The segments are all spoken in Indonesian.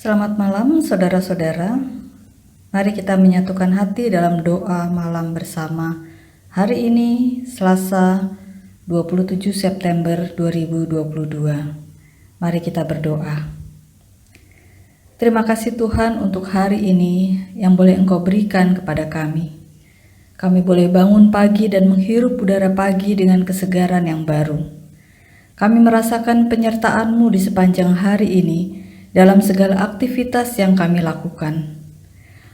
Selamat malam saudara-saudara. Mari kita menyatukan hati dalam doa malam bersama. Hari ini Selasa 27 September 2022. Mari kita berdoa. Terima kasih Tuhan untuk hari ini yang boleh Engkau berikan kepada kami. Kami boleh bangun pagi dan menghirup udara pagi dengan kesegaran yang baru. Kami merasakan penyertaan-Mu di sepanjang hari ini dalam segala aktivitas yang kami lakukan.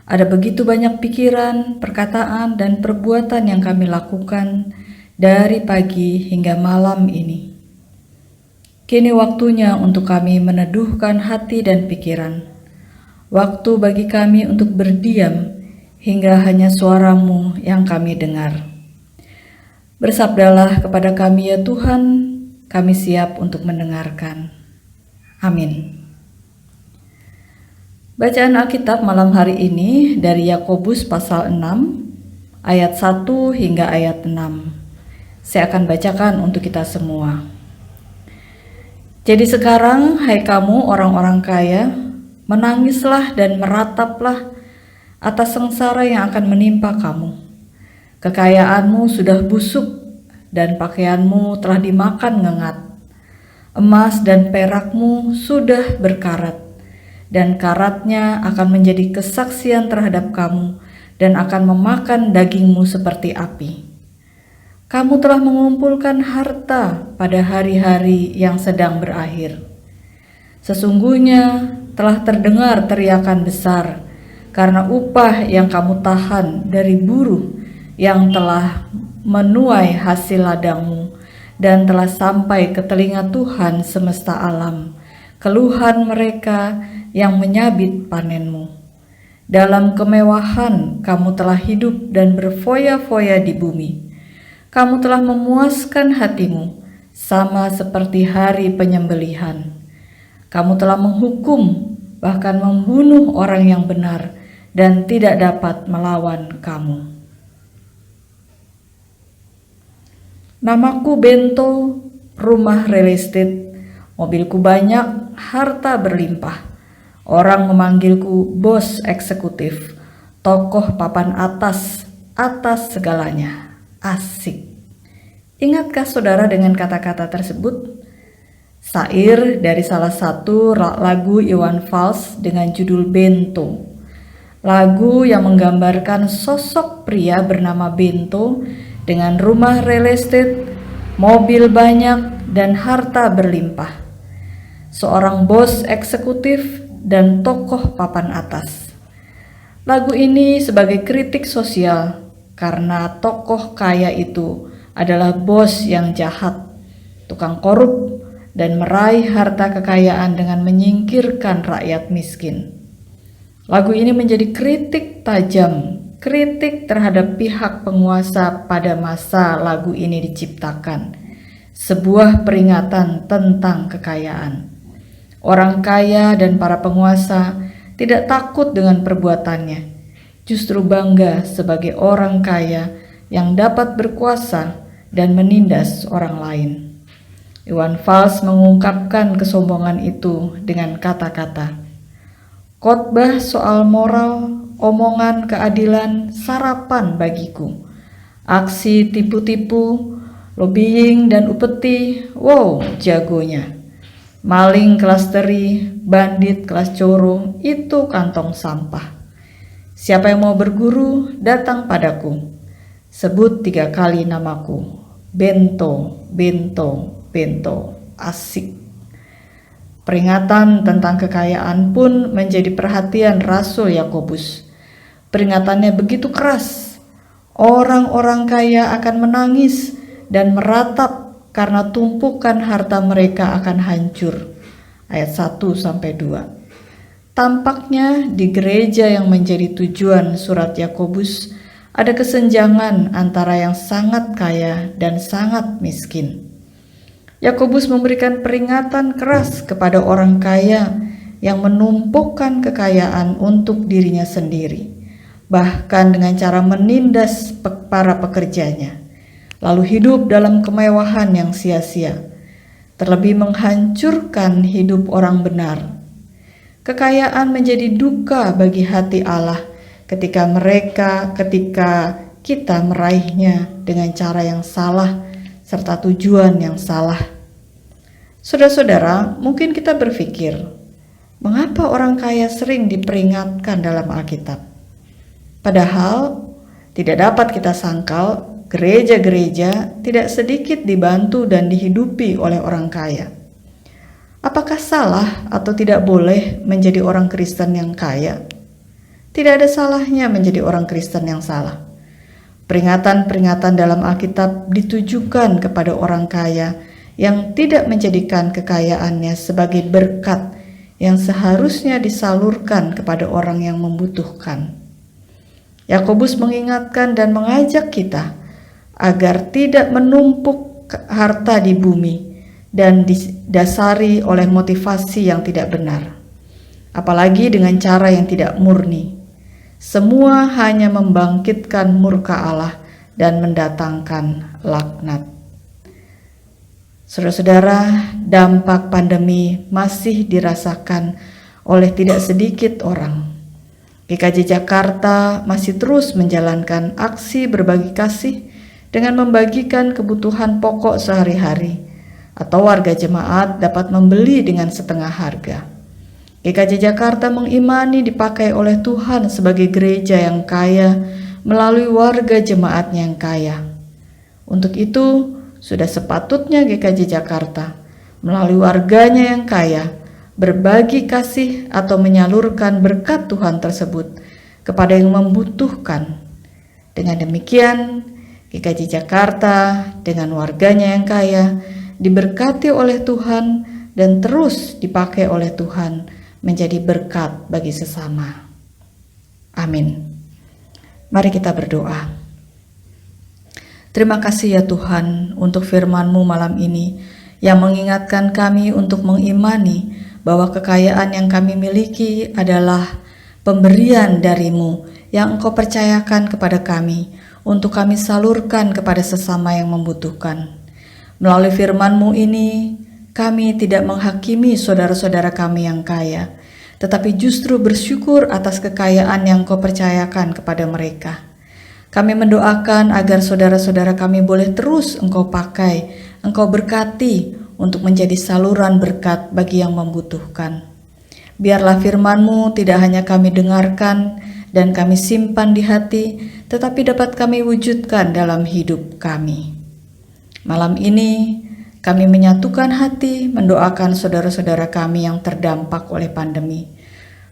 Ada begitu banyak pikiran, perkataan, dan perbuatan yang kami lakukan dari pagi hingga malam ini. Kini waktunya untuk kami meneduhkan hati dan pikiran. Waktu bagi kami untuk berdiam hingga hanya suara-Mu yang kami dengar. Bersabdalah kepada kami ya Tuhan, kami siap untuk mendengarkan. Amin. Bacaan Alkitab malam hari ini dari Yakobus pasal 6 ayat 1 hingga ayat 6. Saya akan bacakan untuk kita semua. Jadi sekarang, hai kamu orang-orang kaya, menangislah dan merataplah atas sengsara yang akan menimpa kamu. Kekayaanmu sudah busuk dan pakaianmu telah dimakan ngengat. Emas dan perakmu sudah berkarat, dan karatnya akan menjadi kesaksian terhadap kamu dan akan memakan dagingmu seperti api. Kamu telah mengumpulkan harta pada hari-hari yang sedang berakhir. Sesungguhnya telah terdengar teriakan besar karena upah yang kamu tahan dari buruh yang telah menuai hasil ladangmu dan telah sampai ke telinga Tuhan semesta alam, keluhan mereka yang menyabit panenmu. Dalam kemewahan kamu telah hidup dan berfoya-foya di bumi. Kamu telah memuaskan hatimu sama seperti hari penyembelihan. Kamu telah menghukum, bahkan membunuh orang yang benar dan tidak dapat melawan kamu. Namaku Bento, rumah real estate, mobilku banyak, harta berlimpah. Orang memanggilku bos eksekutif, tokoh papan atas segalanya. Asik. Ingatkah saudara dengan kata-kata tersebut? Syair dari salah satu lagu Iwan Fals dengan judul Bento. Lagu yang menggambarkan sosok pria bernama Bento dengan rumah real estate, mobil banyak, dan harta berlimpah. Seorang bos eksekutif dan tokoh papan atas. Lagu ini sebagai kritik sosial karena tokoh kaya itu adalah bos yang jahat, tukang korup, dan meraih harta kekayaan dengan menyingkirkan rakyat miskin. Lagu ini menjadi kritik tajam, kritik terhadap pihak penguasa pada masa lagu ini diciptakan, sebuah peringatan tentang kekayaan. Orang kaya dan para penguasa tidak takut dengan perbuatannya, justru bangga sebagai orang kaya yang dapat berkuasa dan menindas orang lain. Iwan Fals mengungkapkan kesombongan itu dengan kata-kata, khotbah soal moral, omongan keadilan, sarapan bagiku. Aksi tipu-tipu, lobbying dan upeti, wow jagonya. Maling kelas teri, bandit kelas coro, itu kantong sampah. Siapa yang mau berguru, datang padaku. Sebut 3 kali namaku. Bento, Bento, Bento. Asik. Peringatan tentang kekayaan pun menjadi perhatian Rasul Yakobus. Peringatannya begitu keras. Orang-orang kaya akan menangis dan meratap karena tumpukan harta mereka akan hancur. Ayat 1-2. Tampaknya di gereja yang menjadi tujuan surat Yakobus ada kesenjangan antara yang sangat kaya dan sangat miskin. Yakobus memberikan peringatan keras kepada orang kaya yang menumpukan kekayaan untuk dirinya sendiri, bahkan dengan cara menindas para pekerjanya, lalu hidup dalam kemewahan yang sia-sia, terlebih menghancurkan hidup orang benar. Kekayaan menjadi duka bagi hati Allah ketika kita meraihnya dengan cara yang salah serta tujuan yang salah. Saudara-saudara, mungkin kita berpikir, mengapa orang kaya sering diperingatkan dalam Alkitab? Padahal tidak dapat kita sangkal gereja-gereja tidak sedikit dibantu dan dihidupi oleh orang kaya. Apakah salah atau tidak boleh menjadi orang Kristen yang kaya? Tidak ada salahnya menjadi orang Kristen yang salah. Peringatan-peringatan dalam Alkitab ditujukan kepada orang kaya yang tidak menjadikan kekayaannya sebagai berkat yang seharusnya disalurkan kepada orang yang membutuhkan. Yakobus mengingatkan dan mengajak kita agar tidak menumpuk harta di bumi dan didasari oleh motivasi yang tidak benar, apalagi dengan cara yang tidak murni. Semua hanya membangkitkan murka Allah dan mendatangkan laknat. Saudara-saudara, dampak pandemi masih dirasakan oleh tidak sedikit orang. GKJ Jakarta masih terus menjalankan aksi berbagi kasih dengan membagikan kebutuhan pokok sehari-hari, atau warga jemaat dapat membeli dengan setengah harga. GKJ Jakarta mengimani dipakai oleh Tuhan sebagai gereja yang kaya melalui warga jemaatnya yang kaya. Untuk itu, sudah sepatutnya GKJ Jakarta melalui warganya yang kaya berbagi kasih atau menyalurkan berkat Tuhan tersebut kepada yang membutuhkan. Dengan demikian, GKJ Jakarta dengan warganya yang kaya diberkati oleh Tuhan dan terus dipakai oleh Tuhan menjadi berkat bagi sesama. Amin. Mari kita berdoa. Terima kasih ya Tuhan untuk firman-Mu malam ini yang mengingatkan kami untuk mengimani bahwa kekayaan yang kami miliki adalah pemberian dari-Mu yang Engkau percayakan kepada kami untuk kami salurkan kepada sesama yang membutuhkan. Melalui firman-Mu ini, kami tidak menghakimi saudara-saudara kami yang kaya, tetapi justru bersyukur atas kekayaan yang Engkau percayakan kepada mereka. Kami mendoakan agar saudara-saudara kami boleh terus Engkau pakai, Engkau berkati untuk menjadi saluran berkat bagi yang membutuhkan. Biarlah firman-Mu tidak hanya kami dengarkan dan kami simpan di hati, tetapi dapat kami wujudkan dalam hidup kami. Malam ini kami menyatukan hati mendoakan saudara-saudara kami yang terdampak oleh pandemi,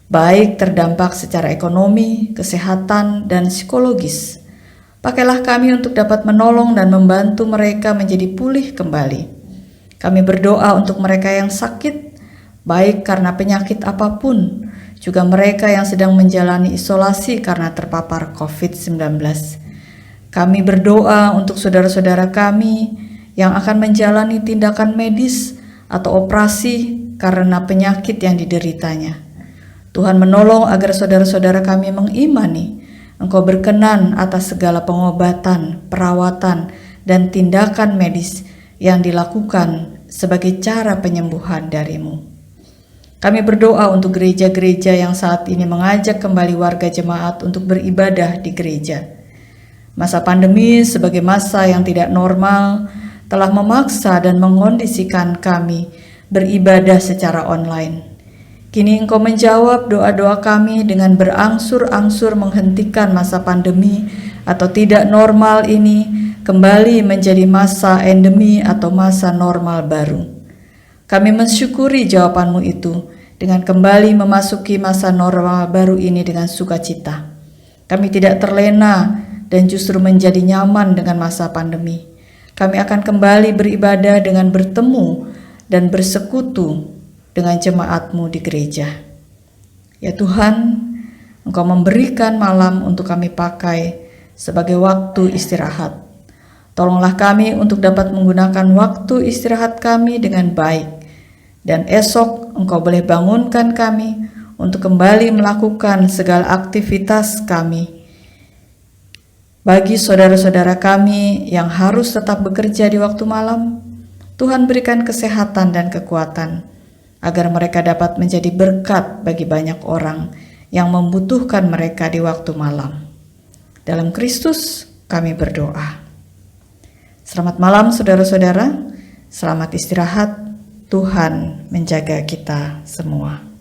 baik terdampak secara ekonomi, kesehatan, dan psikologis. Pakailah kami untuk dapat menolong dan membantu mereka menjadi pulih kembali. Kami berdoa untuk mereka yang sakit, baik karena penyakit apapun, juga mereka yang sedang menjalani isolasi karena terpapar COVID-19. Kami berdoa untuk saudara-saudara kami yang akan menjalani tindakan medis atau operasi karena penyakit yang dideritanya. Tuhan menolong agar saudara-saudara kami mengimani Engkau berkenan atas segala pengobatan, perawatan, dan tindakan medis yang dilakukan sebagai cara penyembuhan dari-Mu. Kami berdoa untuk gereja-gereja yang saat ini mengajak kembali warga jemaat untuk beribadah di gereja. Masa pandemi sebagai masa yang tidak normal telah memaksa dan mengondisikan kami beribadah secara online. Kini Engkau menjawab doa-doa kami dengan berangsur-angsur menghentikan masa pandemi atau tidak normal ini kembali menjadi masa endemi atau masa normal baru. Kami mensyukuri jawaban-Mu itu dengan kembali memasuki masa normal baru ini dengan sukacita. Kami tidak terlena dan justru menjadi nyaman dengan masa pandemi. Kami akan kembali beribadah dengan bertemu dan bersekutu dengan jemaat-Mu di gereja. Ya Tuhan, Engkau memberikan malam untuk kami pakai sebagai waktu istirahat. Tolonglah kami untuk dapat menggunakan waktu istirahat kami dengan baik. Dan esok Engkau boleh bangunkan kami untuk kembali melakukan segala aktivitas kami. Bagi saudara-saudara kami yang harus tetap bekerja di waktu malam, Tuhan berikan kesehatan dan kekuatan. agar mereka dapat menjadi berkat bagi banyak orang yang membutuhkan mereka di waktu malam. Dalam Kristus kami berdoa. Selamat malam saudara-saudara, selamat istirahat, Tuhan menjaga kita semua.